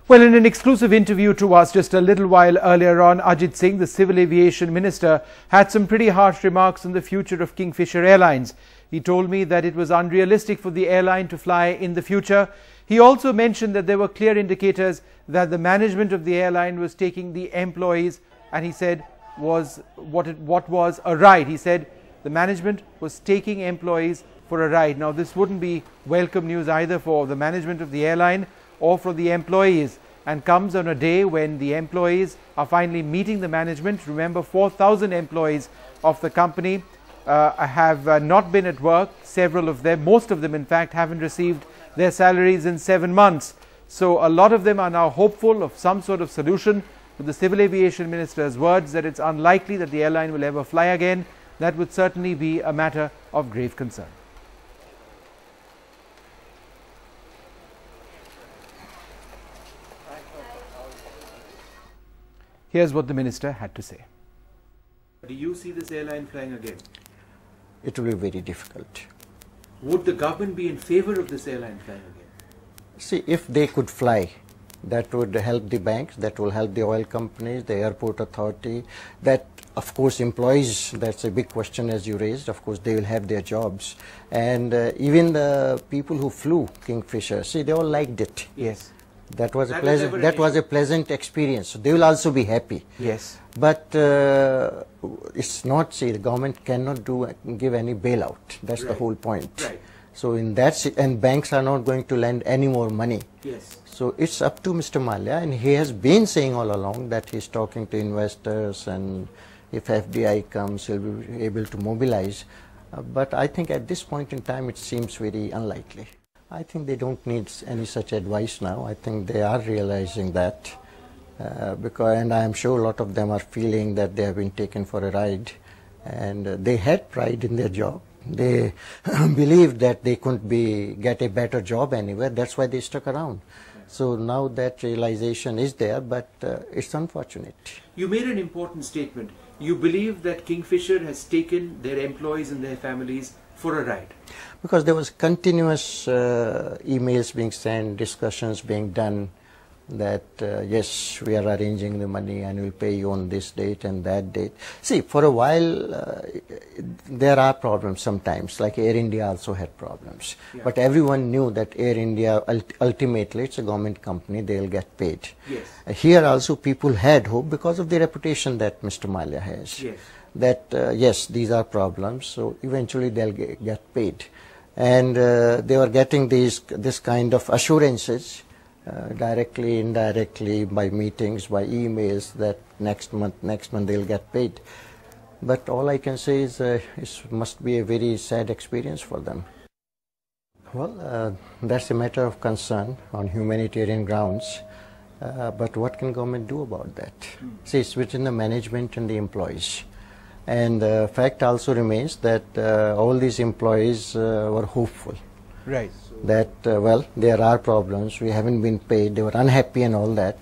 Well, in an exclusive interview to us just a little while earlier on, Ajit Singh, the Civil Aviation Minister, had some pretty harsh remarks on the future of Kingfisher Airlines. He told me that it was unrealistic for the airline to fly in the future. He also mentioned that there were clear indicators that the management of the airline was taking the employees, and he said was what was a ride. He said the management was taking employees for a ride. Now, this wouldn't be welcome news either for the management of the airline or for the employees, and comes on a day when the employees are finally meeting the management. Remember, 4,000 employees of the company have not been at work. Several of them, most of them in fact, haven't received their salaries in 7 months. So a lot of them are now hopeful of some sort of solution. With the Civil Aviation Minister's words that it's unlikely that the airline will ever fly again, that would certainly be a matter of grave concern. Here's what the minister had to say. Do you see this airline flying again? It will be very difficult. Would the government be in favor of this airline flying again? See, if they could fly, that would help the banks, that will help the oil companies, the airport authority, that of course employees, that's a big question as you raised, of course they will have their jobs. And even the people who flew Kingfisher, see, they all liked it. Yes. That was a pleasant experience. So they will also be happy. Yes. But it's not, see, the government cannot give any bailout. That's the whole point. Right. So in that, and banks are not going to lend any more money. Yes. So it's up to Mr. Mallya, and he has been saying all along that he's talking to investors, and if FDI comes, he'll be able to mobilize. But I think at this point in time, it seems very unlikely. I think they don't need any such advice now. I think they are realizing that, and I am sure a lot of them are feeling that they have been taken for a ride, and they had pride in their job. They believed that they couldn't get a better job anywhere. That's why they stuck around. So now that realization is there, but it's unfortunate. You made an important statement. You believe that Kingfisher has taken their employees and their families for a ride? Because there was continuous emails being sent, discussions being done that yes, we are arranging the money and we'll pay you on this date and that date. See, for a while there are problems sometimes, like Air India also had problems. Yeah. But everyone knew that Air India, ultimately it's a government company, they'll get paid. Yes. Here also people had hope because of the reputation that Mr. Mallya has. Yes. That yes, these are problems, so eventually they'll get paid. And they were getting this kind of assurances directly, indirectly, by meetings, by emails, that next month they'll get paid. But all I can say is it must be a very sad experience for them. Well, that's a matter of concern on humanitarian grounds. But what can government do about that? See, it's within the management and the employees. And the fact also remains that all these employees were hopeful. Right. That, well, there are problems, we haven't been paid, they were unhappy and all that.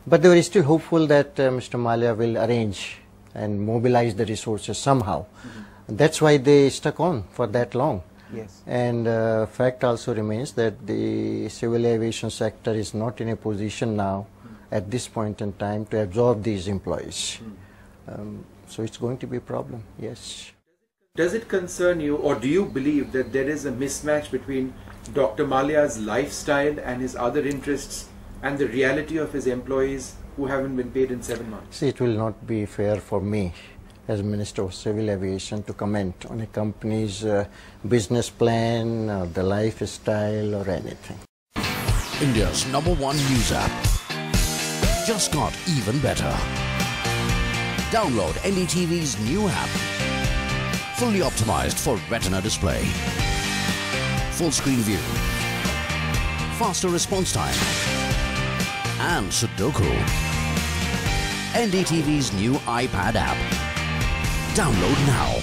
But they were still hopeful that Mr. Mallya will arrange and mobilize the resources somehow. Mm-hmm. That's why they stuck on for that long. Yes. And fact also remains that the civil aviation sector is not in a position now, at this point in time, to absorb these employees. So it's going to be a problem, yes. Does it concern you, or do you believe that there is a mismatch between Dr. Mallya's lifestyle and his other interests and the reality of his employees who haven't been paid in 7 months? See, it will not be fair for me as Minister of Civil Aviation to comment on a company's business plan or the lifestyle or anything. India's #1 news app just got even better. Download NDTV's new app. Fully optimized for retina display. Full screen view. Faster response time. And Sudoku. NDTV's new iPad app. Download now.